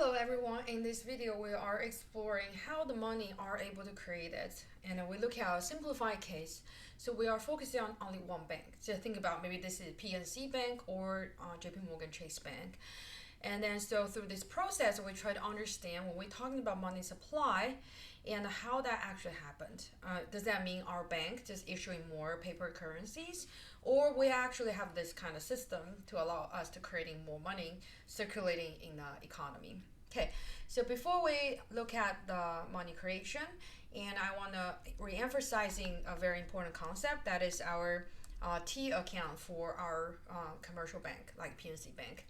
Hello everyone, in this video we are exploring how the money are able to create it, and we look at a simplified case. So we are focusing on only one bank. So think about maybe this is PNC Bank or JP Morgan Chase Bank. And then so through this process we try to understand when we're talking about money supply and how that actually happened. Does that mean our bank just issuing more paper currencies, or we actually have this kind of system to allow us to creating more money circulating in the economy? Okay, so before we look at the money creation, and I want to re-emphasizing a very important concept, that is our T account for our commercial bank like PNC Bank.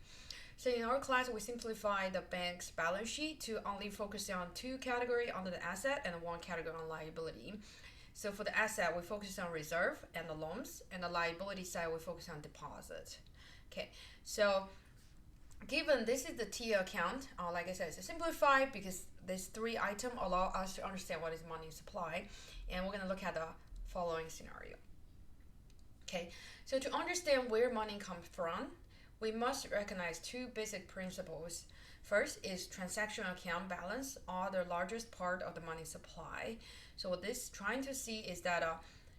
So in our class, we simplify the bank's balance sheet to only focus on two categories under the asset and one category on liability. So for the asset, we focus on reserve and the loans, and the liability side, we focus on deposit. Okay, so given this is the T account, like I said, it's simplified because these three items allow us to understand what is money supply, and we're going to look at the following scenario. Okay, so to understand where money comes from, we must recognize two basic principles. First is transaction account balance are the largest part of the money supply. So what this trying to see is that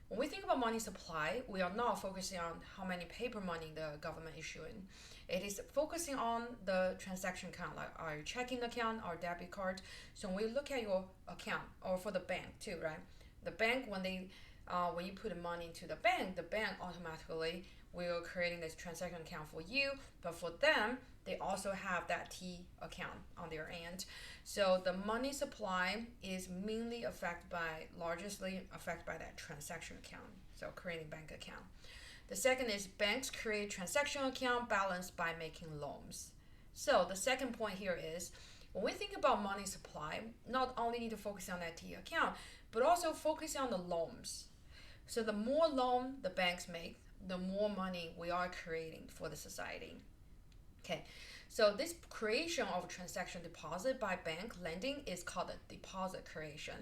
when we think about money supply, we are not focusing on how many paper money the government issuing. It is focusing on the transaction account, like our checking account, our debit card. So when we look at your account, or for the bank too, right? The bank, when you put the money into the bank automatically will creating this transaction account for you, but for them, they also have that T account on their end. So the money supply is mainly largely affected by that transaction account, so creating bank account. The second is banks create transaction account balance by making loans. So the second point here is when we think about money supply, not only need to focus on that T account, but also focus on the loans. So the more loan the banks make, the more money we are creating for the society. Okay, so this creation of transaction deposit by bank lending is called a deposit creation.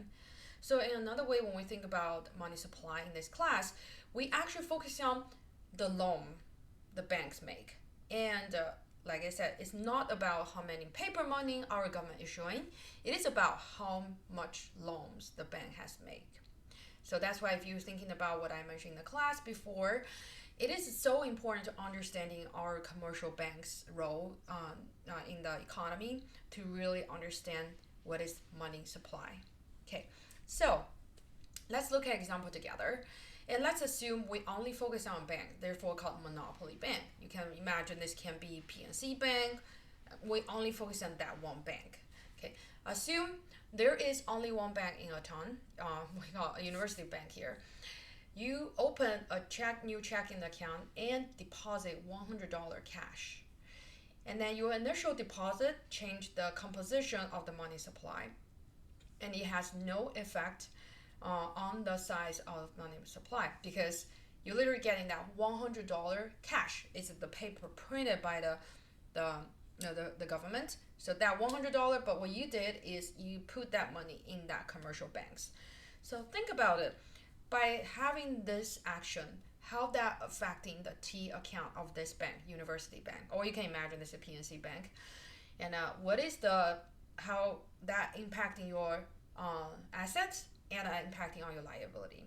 So in another way, when we think about money supply in this class, we actually focus on the loan the banks make. And like I said, it's not about how many paper money our government issuing. It is about how much loans the bank has made. So that's why if you're thinking about what I mentioned in the class before, it is so important to understanding our commercial bank's role in the economy to really understand what is money supply. Okay, so let's look at example together. And let's assume we only focus on bank, therefore called monopoly bank. You can imagine this can be PNC Bank. We only focus on that one bank. Okay, assume there is only one bank in a town. We call a university bank here. You open a new checking account and deposit $100 cash. And then your initial deposit changed the composition of the money supply. And it has no effect on the size of money supply because you're literally getting that $100 cash. It's the paper printed by the government. So that $100, but what you did is you put that money in that commercial banks. So think about it. By having this action, how that affecting the T account of this bank, university bank, or you can imagine this is a PNC Bank, and what is how that impacting your assets and impacting on your liability.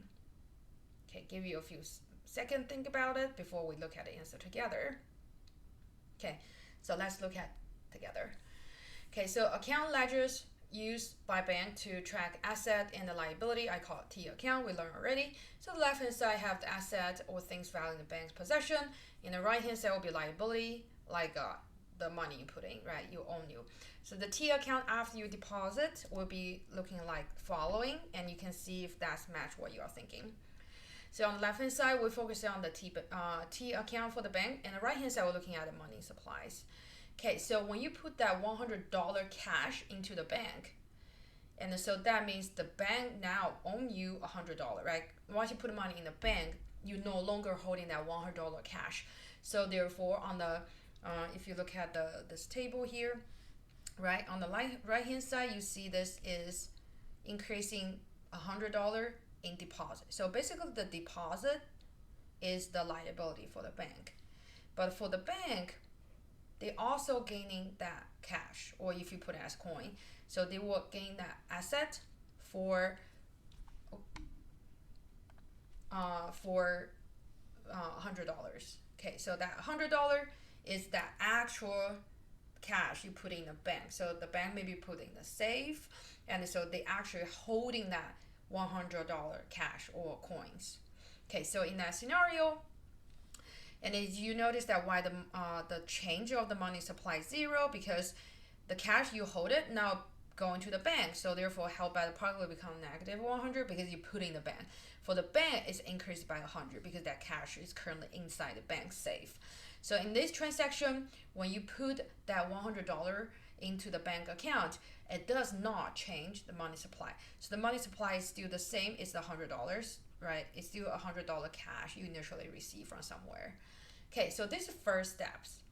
Okay, give you a few seconds think about it before we look at the answer together. Okay, so let's look at together. Okay, so account ledgers used by bank to track asset and the liability. I call it T account. We learned already. So the left hand side have the asset or things valued in the bank's possession. In the right hand side will be liability, like the money you put in, right? You own you. So the T account after you deposit will be looking like following, and you can see if that's match what you are thinking. So on the left hand side, we focus on the T account for the bank, and the right hand side we're looking at the money supplies. Okay, so when you put that $100 cash into the bank, and so that means the bank now own you $100, right? Once you put money in the bank, you're no longer holding that $100 cash. So therefore, on the if you look at this table here, right, on the right hand side, you see this is increasing $100 in deposit. So basically, the deposit is the liability for the bank, but for the bank, they also gaining that cash, or if you put it as coin, so they will gain that asset for $100. Okay, so that $100 is that actual cash you put in the bank. So the bank maybe put in the safe, and so they actually holding that $100 cash or coins. Okay, so in that scenario, and as you notice that why the change of the money supply is zero, because the cash you hold it now going to the bank, so therefore held by the public will become negative 100 because you put in the bank. For the bank, it's increased by 100 because that cash is currently inside the bank safe. So in this transaction, when you put that $100 into the bank account, it does not change the money supply. So the money supply is still the same. It's the $100, right? It's still $100 cash you initially receive from somewhere. Okay, so this is first steps.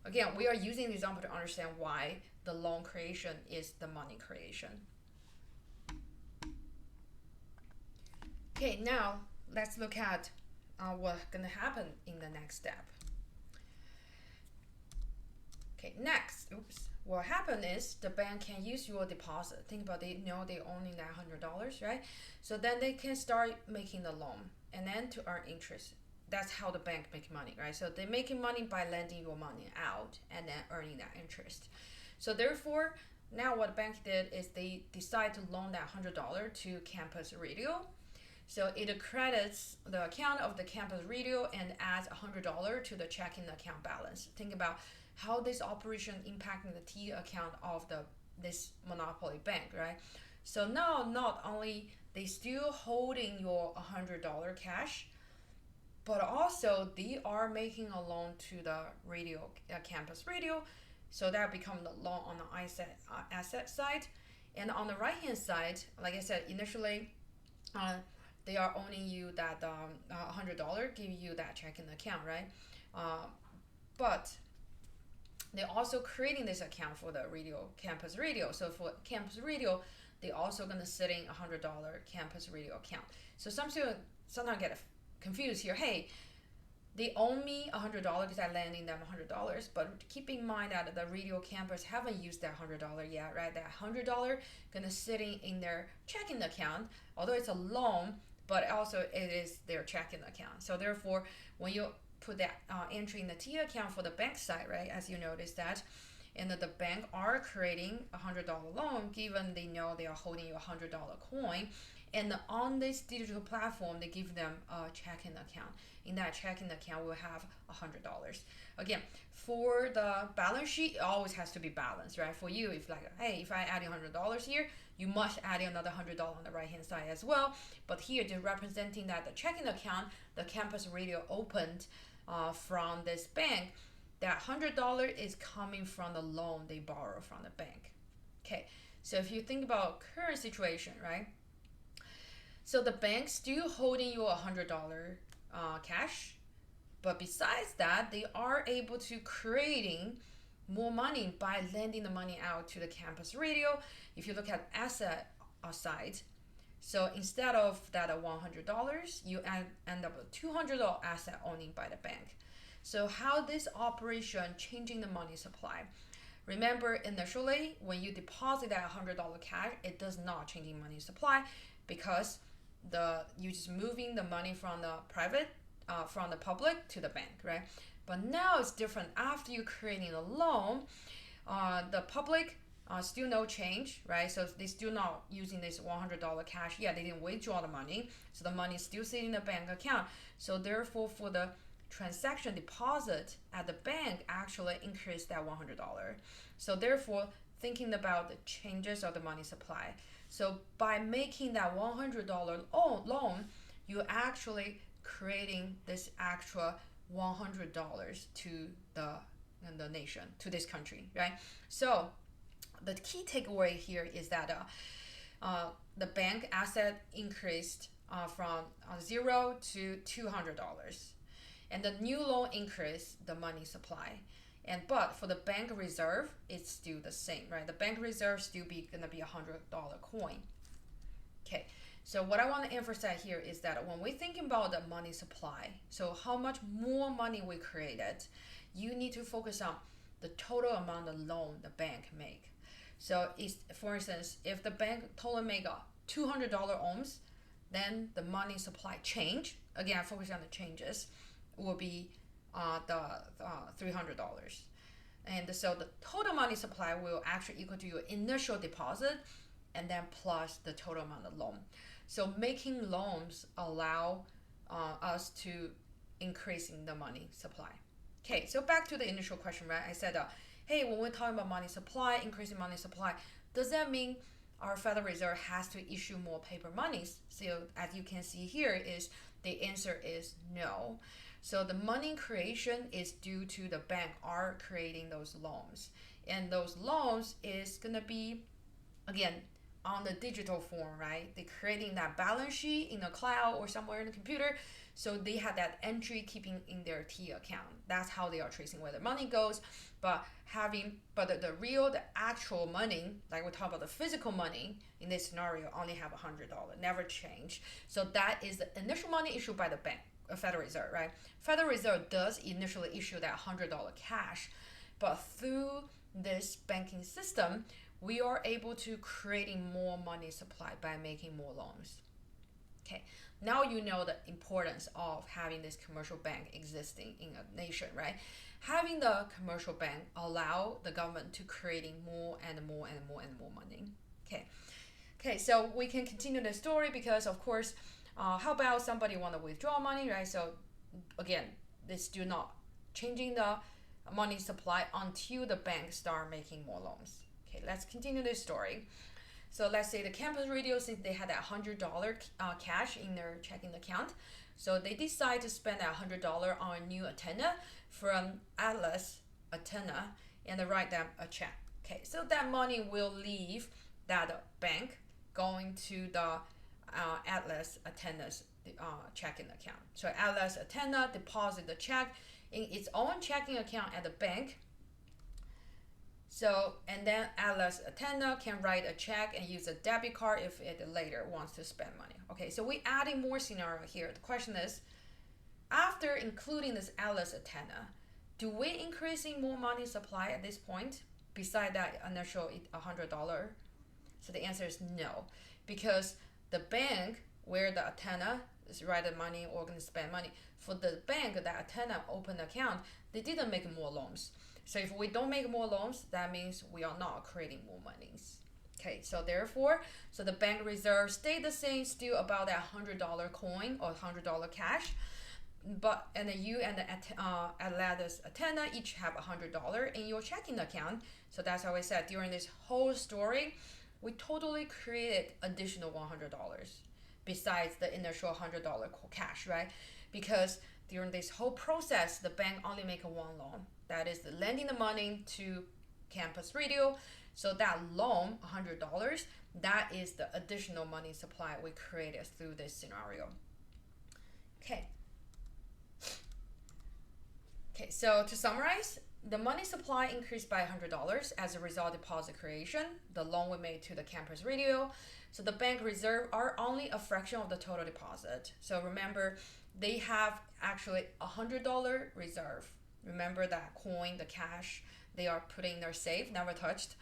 Again, we are using the example to understand why the loan creation is the money creation. Okay, now let's look at what's going to happen in the next step. Okay, next, what happened is the bank can use your deposit. Think about they know they owning that $100, right? So then they can start making the loan and then to earn interest. That's how the bank make money, right? So they're making money by lending your money out and then earning that interest. So therefore, now what the bank did is they decide to loan that $100 to Campus Radio. So it credits the account of the Campus Radio and adds $100 to the checking account balance. Think about how this operation impacting the T account of this monopoly bank, right? So now not only they still holding your $100 cash, but also they are making a loan to the radio, Campus Radio. So that become the loan on the asset side. And on the right hand side, like I said, initially, they are owning you that $100, give you that checking account, right? But they're also creating this account for the radio, Campus Radio. So for Campus Radio, they also gonna sit in $100 Campus Radio account. So some students sometimes get confused here. Hey, they owe me $100 because I lending them $100, but keep in mind that the radio campus haven't used that $100 yet, right? That $100 gonna sitting in their checking account, although it's a loan, but also it is their checking account. So therefore, when you put that entry in the T account for the bank side, right, as you notice that, and the bank are creating a $100 loan, given they know they are holding you a $100 coin, and on this digital platform, they give them a checking account. In that checking account, we'll have $100. Again, for the balance sheet, it always has to be balanced, right? For you, if like, hey, if I add $100 here, you must add another $100 on the right-hand side as well. But here, they're representing that the checking account, the Campus Radio opened from this bank, that $100 is coming from the loan they borrow from the bank. Okay, so if you think about current situation, right? So the bank still holding you $100 cash, but besides that, they are able to creating more money by lending the money out to the Campus Radio. If you look at asset side, so instead of that $100, you end up with $200 asset owning by the bank. So how this operation changing the money supply? Remember, initially when you deposit that $100 cash, it does not changing money supply because you just moving the money from the from the public to the bank, right? But now it's different. After you creating a loan, the public still no change, right? So they still not using this $100 cash. Yeah, they didn't withdraw the money, so the money is still sitting in the bank account. So therefore, for the transaction deposit at the bank actually increased that $100. So therefore, thinking about the changes of the money supply. So by making that $100 loan, you're actually creating this extra $100 to the nation, to this country, right? So the key takeaway here is that the bank asset increased from $0 to $200, and the new loan increased the money supply. But for the bank reserve, it's still the same, right? The bank reserve still gonna be $100 coin. Okay, so what I want to emphasize here is that when we're thinking about the money supply, so how much more money we created, you need to focus on the total amount of loan the bank make. So it's, for instance, if the bank total make a $200 ohms, then the money supply change, again focusing on the changes, will be the $300. And so the total money supply will actually equal to your initial deposit and then plus the total amount of loan. So making loans allow us to increasing the money supply. Okay, so back to the initial question, right? I said, hey, when we're talking about money supply, increasing money supply, does that mean our Federal Reserve has to issue more paper monies? So as you can see here, is the answer is no. So the money creation is due to the bank are creating those loans, and those loans is gonna be, again, on the digital form, right? They're creating that balance sheet in the cloud or somewhere in the computer. So they have that entry keeping in their T account. That's how they are tracing where the money goes. But the actual money, like we talk about the physical money in this scenario, only have $100, never change. So that is the initial money issued by the bank, Federal Reserve, right? Federal Reserve does initially issue that $100 cash, but through this banking system, we are able to creating more money supply by making more loans. Okay, now you know the importance of having this commercial bank existing in a nation, right? Having the commercial bank allow the government to creating more and more and more and more money. Okay, so we can continue the story because of course, how about somebody want to withdraw money, right? So again, this do not changing the money supply until the bank start making more loans. Okay, let's continue this story. So let's say the campus radio, since they had that $100 cash in their checking account, so they decide to spend that $100 on a new antenna from Atlas Antenna and they write them a check. Okay, so that money will leave that bank going to the Atlas Antenna's checking account. So Atlas Antenna deposit the check in its own checking account at the bank. So, and then Atlas Antenna can write a check and use a debit card if it later wants to spend money. Okay, so we adding more scenario here. The question is, after including this Atlas Antenna, do we increasing more money supply at this point beside that initial $100? So the answer is no, because the bank where the antenna is write the money or going to spend money, for the bank that antenna open account, they didn't make more loans. So if we don't make more loans, that means we are not creating more monies. Okay, so therefore, so the bank reserve stayed the same, still about that $100 coin or $100 cash. But and then you and the Atlas Antenna each have $100 in your checking account. So that's how I said during this whole story, we totally created additional $100 besides the initial $100 cash, right? Because during this whole process, the bank only make one loan. That is the lending the money to Campus Radio. So that loan, $100, that is the additional money supply we created through this scenario. Okay, so to summarize, the money supply increased by $100 as a result of deposit creation. The loan we made to the Campus Radio. So the bank reserve are only a fraction of the total deposit. So remember, they have actually $100 reserve. Remember that coin, the cash, they are putting in their safe, never touched.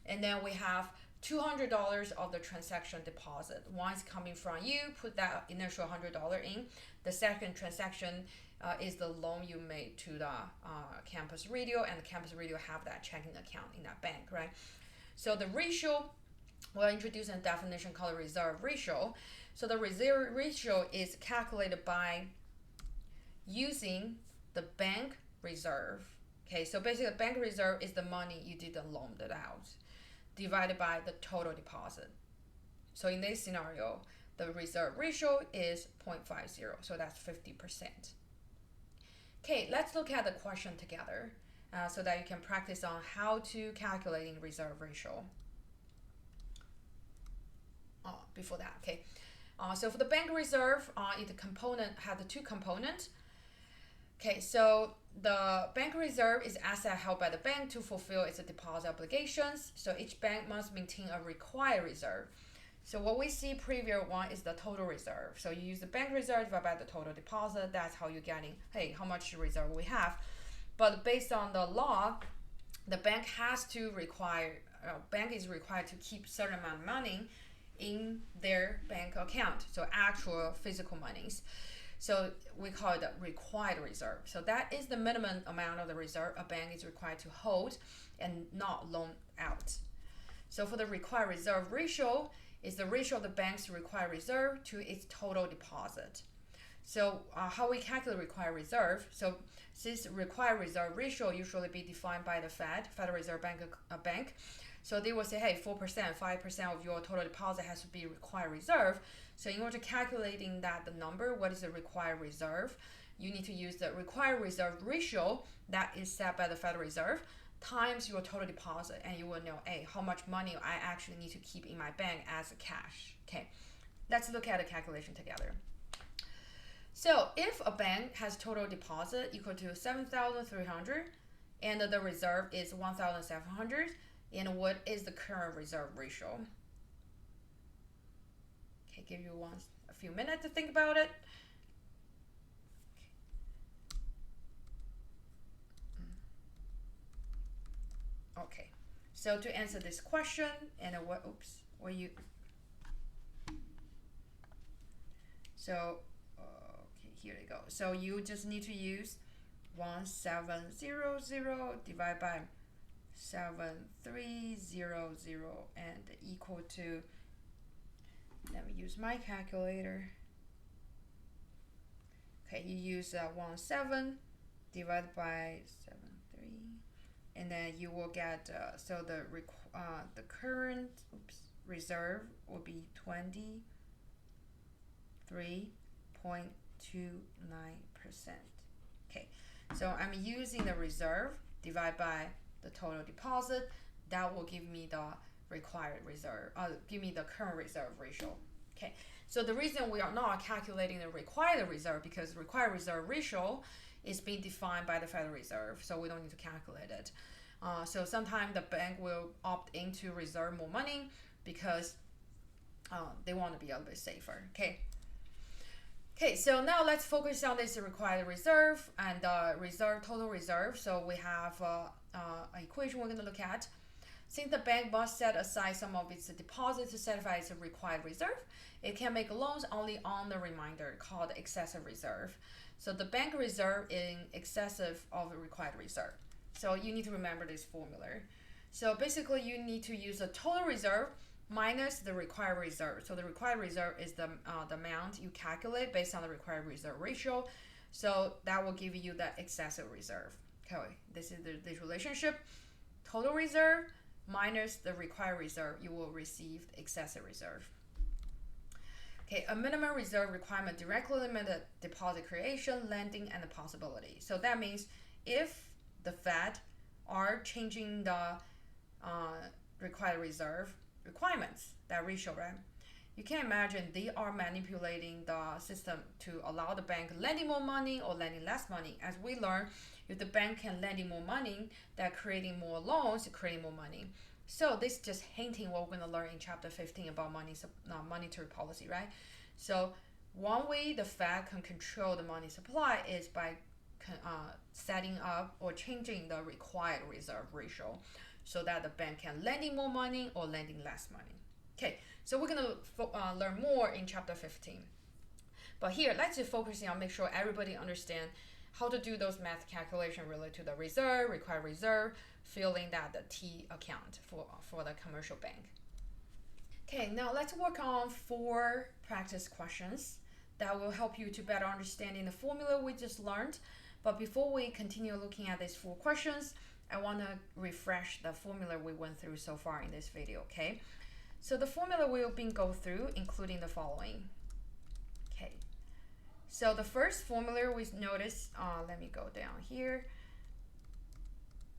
And then we have $200 of the transaction deposit. One is coming from you, put that initial $100 in. The second transaction is the loan you made to the Campus Radio, and the Campus Radio have that checking account in that bank, right? So the ratio, we'll introduce a definition called reserve ratio. So the reserve ratio is calculated by using the bank reserve. Okay, so basically the bank reserve is the money you didn't loan it out, divided by the total deposit. So in this scenario, the reserve ratio is 0.50, so that's 50%. Okay, let's look at the question together so that you can practice on how to calculating reserve ratio. Before that, okay. So for the bank reserve, it component had the two components. Okay, so the bank reserve is asset held by the bank to fulfill its deposit obligations. So each bank must maintain a required reserve. So what we see previous one is the total reserve. So you use the bank reserve divided by the total deposit. That's how you're getting, hey, how much reserve we have. But based on the law, the bank is required to keep certain amount of money in their bank account, so actual physical monies. So we call it the required reserve. So that is the minimum amount of the reserve a bank is required to hold and not loan out. So for the required reserve ratio, is the ratio of the bank's required reserve to its total deposit. So how we calculate required reserve? So since required reserve ratio usually be defined by the Federal Reserve Bank. So they will say, hey, 4%, 5% of your total deposit has to be required reserve. So in order to calculating the number, what is the required reserve? You need to use the required reserve ratio that is set by the Federal Reserve times your total deposit, and you will know, hey, how much money I actually need to keep in my bank as cash. Okay, let's look at the calculation together. So if a bank has total deposit equal to 7,300 and the reserve is 1,700, and what is the current reserve ratio? Okay, give you a few minutes to think about it. Okay, so to answer this question, and here you go. So you just need to use 1700 divided by 7300 and equal to, let me use my calculator. Okay, you use 17 divided by 73, and then you will get so the current reserve will be 23.29%. Okay, so I'm using the reserve divided by the total deposit. That will give me the required reserve, give me the current reserve ratio. Okay, so the reason we are not calculating the required reserve, because required reserve ratio is being defined by the Federal Reserve, so we don't need to calculate it. So sometimes the bank will opt in to reserve more money because they want to be a little bit safer. Okay, so now let's focus on this required reserve and total reserve. So we have an equation we're going to look at. Since the bank must set aside some of its deposit to satisfy its required reserve, it can make loans only on the remainder, called excessive reserve. So the bank reserve in excessive of the required reserve. So you need to remember this formula. So basically you need to use the total reserve minus the required reserve. So the required reserve is the amount you calculate based on the required reserve ratio. So that will give you the excessive reserve. Okay, this is this relationship. Total reserve minus the required reserve, you will receive excessive reserve. Okay, a minimum reserve requirement directly limits the deposit creation, lending, and the possibility. So that means if the Fed are changing the required reserve requirements, that ratio, right? You can imagine they are manipulating the system to allow the bank lending more money or lending less money. As we learn, if the bank can lending more money, they're creating more loans, creating more money. So this is just hinting what we're going to learn in chapter 15 about monetary policy, right? So one way the Fed can control the money supply is by setting up or changing the required reserve ratio so that the bank can lending more money or lending less money. Okay, so we're going to learn more in chapter 15. But here, let's just focus on make sure everybody understand how to do those math calculation related to the reserve, required reserve, filling that the T account for the commercial bank. Okay, now let's work on 4 practice questions that will help you to better understanding the formula we just learned. But before we continue looking at these 4 questions, I want to refresh the formula we went through so far in this video, okay? So the formula we'll go through, including the following. Okay, so the first formula we notice, let me go down here.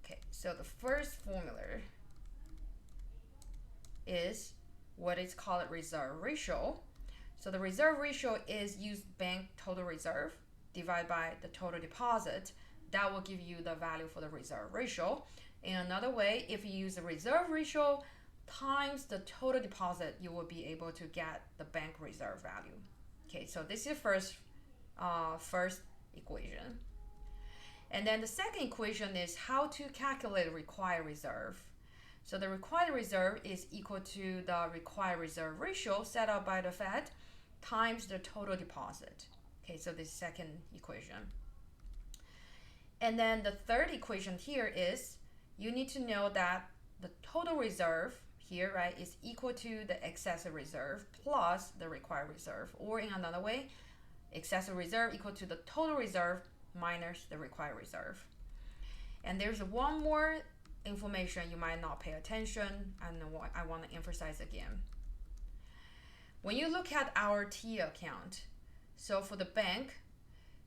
Okay, so the first formula is what is called reserve ratio. So the reserve ratio is use bank total reserve divided by the total deposit. That will give you the value for the reserve ratio. In another way, if you use the reserve ratio times the total deposit, you will be able to get the bank reserve value. Okay, so this is first equation. And then the second equation is how to calculate required reserve. So the required reserve is equal to the required reserve ratio set up by the Fed times the total deposit. Okay, so this second equation. And then the third equation here is you need to know that the total reserve here, right, is equal to the excessive reserve plus the required reserve. Or in another way, excessive reserve equal to the total reserve minus the required reserve. And there's one more information you might not pay attention, and I want to emphasize again. When you look at our T account, so for the bank,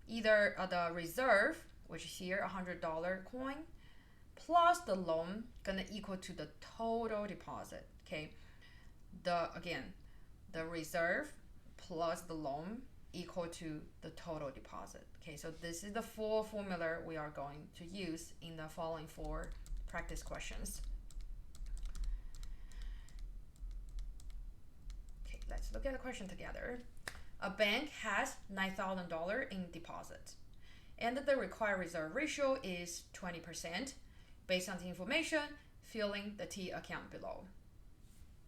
either the reserve, which is here $100 coin, plus the loan gonna equal to the total deposit. Okay, the reserve plus the loan equal to the total deposit. Okay, so this is the full formula we are going to use in the following 4 practice questions. Okay, let's look at the question together. A bank has $9,000 in deposit, and the required reserve ratio is 20%. Based on the information, fill in the T account below.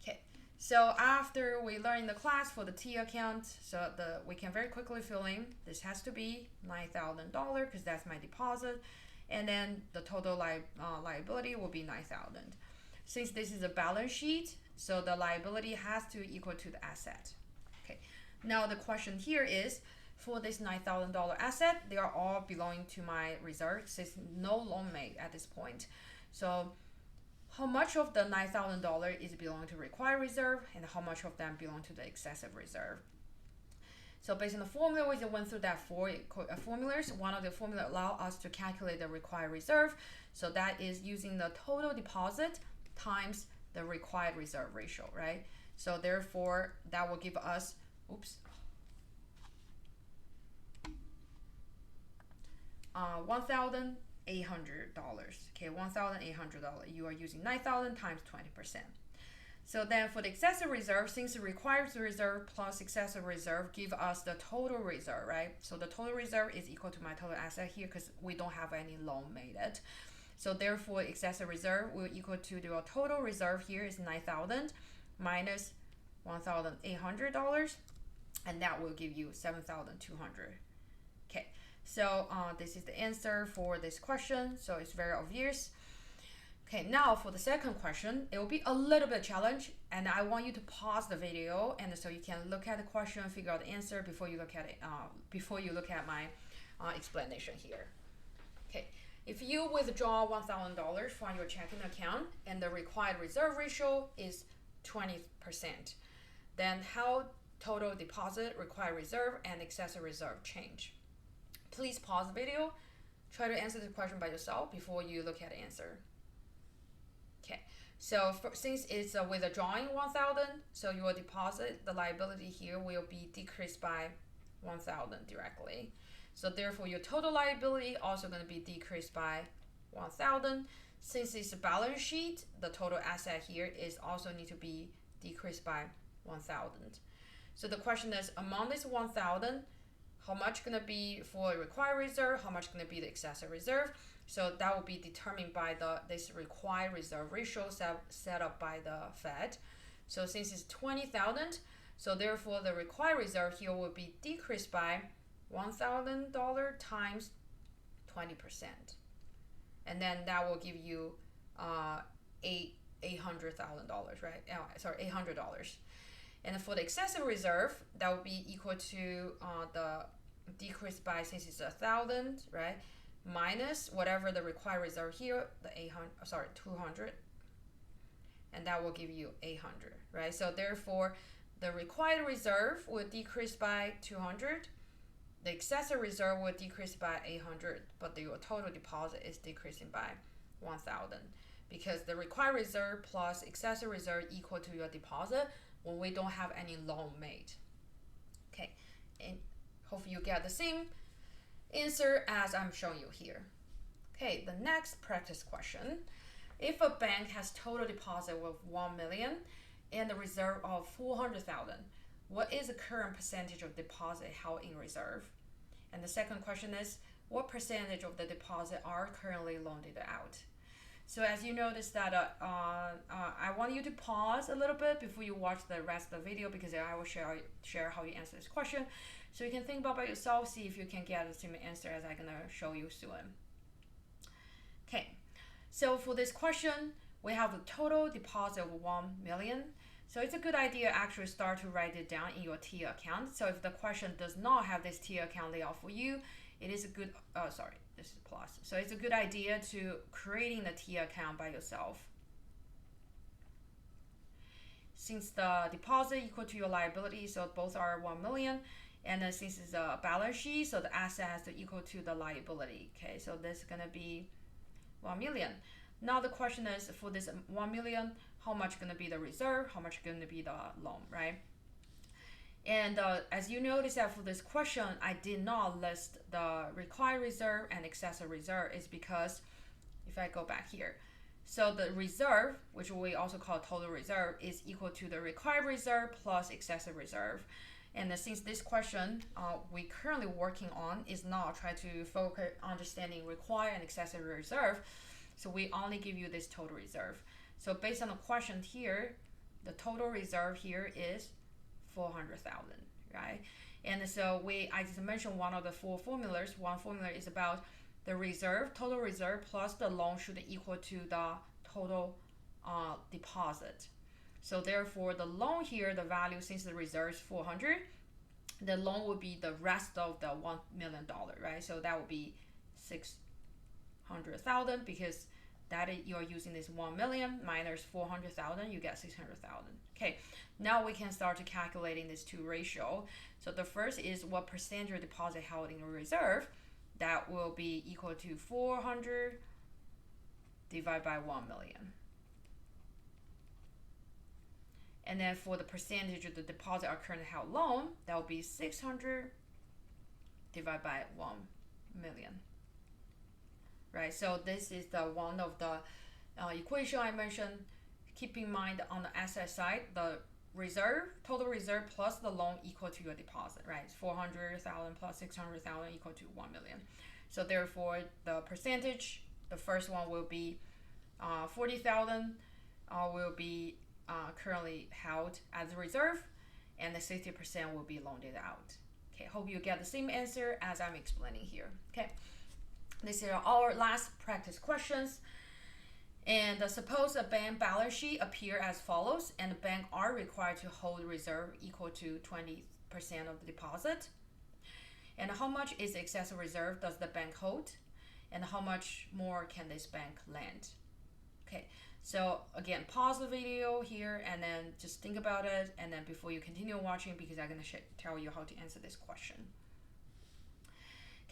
Okay, so after we learn in the class for the T account, so we can very quickly fill in. This has to be $9,000 because that's my deposit, and then the total liability will be $9,000. Since this is a balance sheet, so the liability has to equal to the asset. Okay, now the question here is, for this $9,000 asset, they are all belonging to my reserve since no loan made at this point. So how much of the $9,000 is belonging to required reserve and how much of them belong to the excessive reserve? So based on the formula, we just went through that 4 formulas. One of the formula allow us to calculate the required reserve. So that is using the total deposit times the required reserve ratio, right? So therefore, that will give us, $1,800. Okay, $1,800. You are using 9,000 times 20%. So then for the excessive reserve, since the required reserve plus excessive reserve give us the total reserve, right? So the total reserve is equal to my total asset here because we don't have any loan made it. So therefore, excessive reserve will equal to the total reserve here is 9,000 minus $1,800, and that will give you 7,200. Okay. So this is the answer for this question. So it's very obvious. Okay, now for the second question, it will be a little bit challenge, and I want you to pause the video and so you can look at the question, figure out the answer before you look at it. Before you look at my explanation here. Okay, if you withdraw $1,000 from your checking account and the required reserve ratio is 20%, then how total deposit, required reserve, and excessive reserve change? Please pause the video, try to answer the question by yourself before you look at the answer. Okay, so since it's withdrawing 1,000, so your deposit, the liability here will be decreased by 1,000 directly. So therefore, your total liability also going to be decreased by 1,000. Since it's a balance sheet, the total asset here is also need to be decreased by 1,000. So the question is, among this 1,000, how much going to be for required reserve, how much going to be the excessive reserve? So that will be determined by this required reserve ratio set up by the Fed. So since it's 20,000, so therefore the required reserve here will be decreased by $1,000 times 20%. And then that will give you $800,000, right? $800. And for the excessive reserve, that would be equal to the decrease by, since it's 1,000, right? Minus whatever the required reserve here, the 200, and that will give you 800, right? So therefore, the required reserve will decrease by 200, the excessive reserve will decrease by 800, but your total deposit is decreasing by 1,000 because the required reserve plus excessive reserve equal to your deposit when we don't have any loan made. Okay, and hopefully you get the same answer as I'm showing you here. Okay, the next practice question. If a bank has total deposit of 1 million and a reserve of 400,000, what is the current percentage of deposit held in reserve? And the second question is, what percentage of the deposit are currently loaned out. So as you notice that I want you to pause a little bit before you watch the rest of the video, because I will share how you answer this question. So you can think about by yourself, see if you can get the same answer as I'm gonna show you soon. Okay, so for this question, we have a total deposit of 1 million. So it's a good idea actually start to write it down in your TIA account. So if the question does not have this TIA account layout for you, it is a good, this is plus. So it's a good idea to creating the TIA account by yourself. Since the deposit equal to your liability, so both are 1 million, and then since it's a balance sheet, so the asset has to equal to the liability. Okay, so this is gonna be 1 million. Now the question is, for this 1 million, how much gonna be the reserve, how much gonna be the loan, right? And as you notice that for this question, I did not list the required reserve and excessive reserve, is because if I go back here, so the reserve, which we also call total reserve, is equal to the required reserve plus excessive reserve. And since this question we currently working on is not try to focus on understanding required and excessive reserve, so we only give you this total reserve. So based on the question here, the total reserve here is 400,000, right? And so I just mentioned one of the 4 formulas. One formula is about the reserve, total reserve plus the loan should equal to the total deposit. So therefore the loan here, the value, since the reserve is 400, the loan will be the rest of the $1 million, right? So that would be 600,000, because that you're using this 1 million minus 400,000, you get 600,000. Okay, now we can start to calculating these two ratio. So the first is what percentage of deposit held in reserve. That will be equal to 400 divided by 1 million. And then for the percentage of the deposit are currently held loan, that will be 600 divided by 1 million. Right, so this is the one of the equation I mentioned. Keep in mind on the asset side, the reserve, total reserve plus the loan equal to your deposit, right? It's 400,000 plus 600,000 equal to 1 million. So therefore, the percentage, the first one will be 40,000 will be currently held as a reserve, and the 60% will be loaned out. Okay, hope you get the same answer as I'm explaining here. Okay, these are our last practice questions. And suppose a bank balance sheet appear as follows, and the bank are required to hold reserve equal to 20% of the deposit. And how much is excessive reserve does the bank hold? And how much more can this bank lend? Okay, so again, pause the video here and then just think about it, and then before you continue watching, because I'm going to tell you how to answer this question.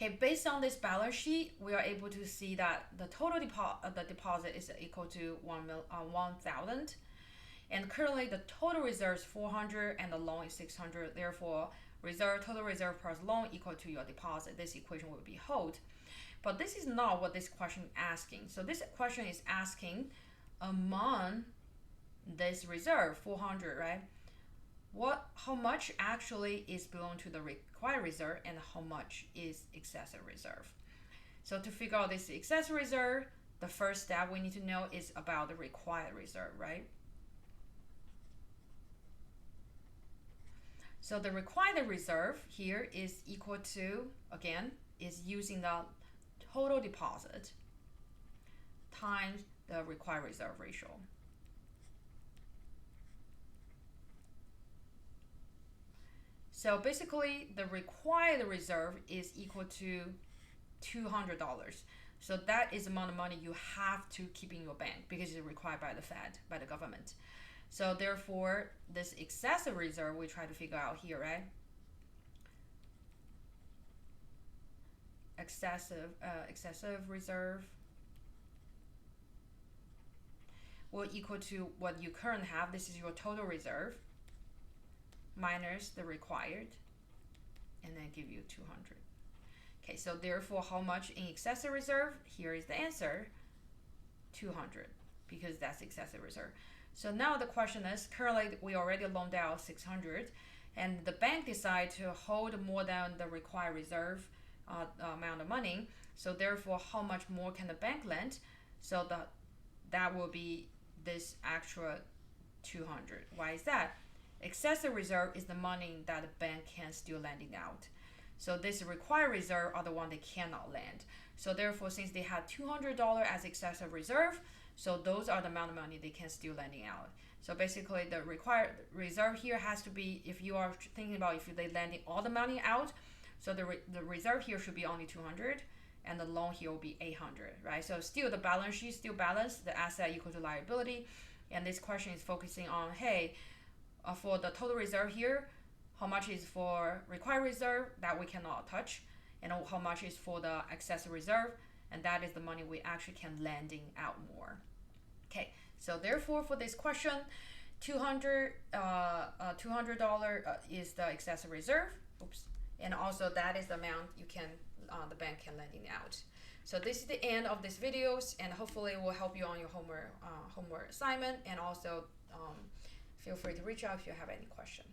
Okay, based on this balance sheet, we are able to see that the total deposit is equal to 1,000, and currently the total reserve is 400 and the loan is 600. Therefore, total reserve plus loan equal to your deposit. This equation will be hold. But this is not what this question is asking. So this question is asking among this reserve 400, right? How much actually is belong to the required reserve and how much is excessive reserve? So to figure out this excessive reserve, the first step we need to know is about the required reserve, right? So the required reserve here is equal to, again, is using the total deposit times the required reserve ratio. So basically, the required reserve is equal to $200. So that is the amount of money you have to keep in your bank because it's required by the Fed, by the government. So therefore, this excessive reserve we try to figure out here, right? Excessive reserve will equal to what you currently have. This is your total reserve minus the required, and then give you 200. Okay, so therefore, how much in excessive reserve? Here is the answer, 200, because that's excessive reserve. So now the question is, currently we already loaned out 600, and the bank decide to hold more than the required reserve amount of money. So therefore, how much more can the bank lend? So that will be this extra 200. Why is that? Excessive reserve is the money that the bank can still lending out. So this required reserve are the one they cannot lend. So therefore, since they have $200 as excessive reserve, so those are the amount of money they can still lending out. So basically, the required reserve here has to be, if you are thinking about if they lending all the money out, so the reserve here should be only 200, and the loan here will be 800, right? So still the balance sheet still balanced, the asset equal to liability, and this question is focusing on, hey, for the total reserve here, how much is for required reserve that we cannot touch, and how much is for the excess reserve, and that is the money we actually can lending out more. Okay, so therefore for this question, $200 is the excess reserve. Oops, and also that is the amount you can the bank can lending out. So this is the end of this videos, and hopefully it will help you on your homework assignment, and also feel free to reach out if you have any question.